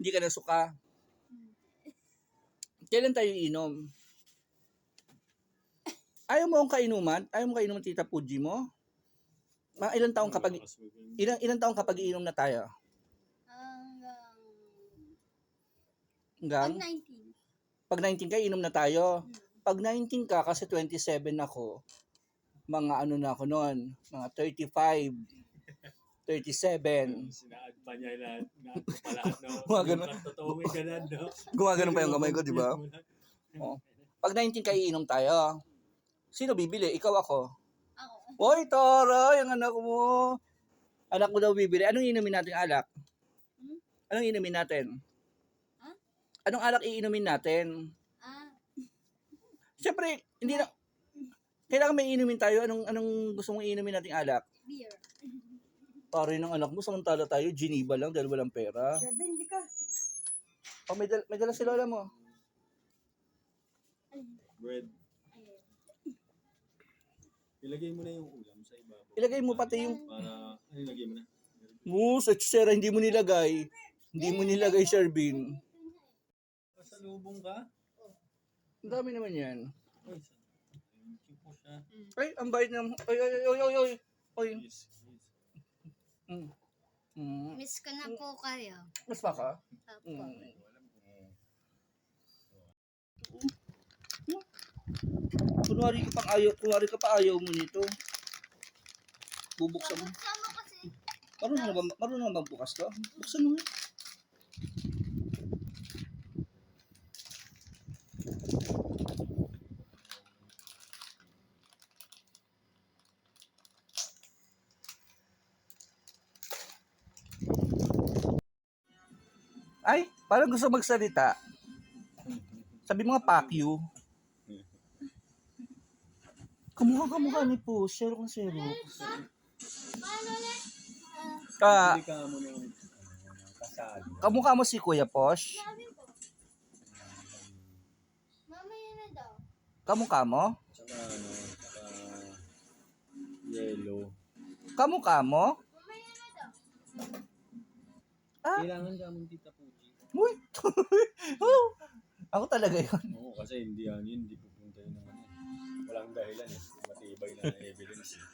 Hindi ka nasuka. Kailan tayo inom? Ayaw mo akong kainuman? Ayaw mo kainuman Tita Puji mo? Mga ilang taong kapag iinom na tayo? Hanggang? Pag 19 ka, inom na tayo. Pag 19 ka, kasi 27 ako, mga ano na ako noon, mga 35, 37. Sinaad pa niya na pala, no? Gumagano. Totoo ganun, no? Gumagano pa yung kamay ko, di ba? Oh. Pag 19 ka, iinom tayo. Sino bibili? Ikaw ako? Ako. Hoy, Tara, yung anak mo. Anak mo daw bibili. Anong iinumin natin alak? Anong iinumin natin? Huh? Anong alak iinumin natin? Siyempre, hindi na... Kailangan may iinumin tayo. Anong gusto mong iinumin nating alak? Beer. Pare ng anak mo, samantala tayo, Geneva lang dahil walang pera. Hindi ka. Oh, may dala si lola mo. Bread. Ilagay mo na yung ulam sa ibabaw. Ilagay mo pati yung... Para, ilagay mo na. Sa tsera, hindi mo nilagay. Hindi mo nilagay, Shervin. Pasalubong ka? Ang dami naman yan. Ay, thank you po siya. Ay, ang bait ng... Oy. Yes. Miss ko na po kayo. Mas pa ka? Opo. Kunwari ka pa ayaw mo nito. Bubuksan mo. Sama kasi. Marunong na magbukas to? Buksan mo nga. Ay, parang gusto magsalita. Sabi mo nga, fuck you. Kamukha ni po. Zero kung zero. Hindi ka mo ng kasal. Kamukha mo si Kuya Posh? Mamaya na daw. Kamukha mo? Saka yellow. Kamukha mo? Mamaya na daw. Kailangan ka mong Tita Puji. Uy! Oh, ako talaga yun. Oo, kasi hindi pupunta yun ng ano. Walang dahilan eh. Matibay na evidence eh.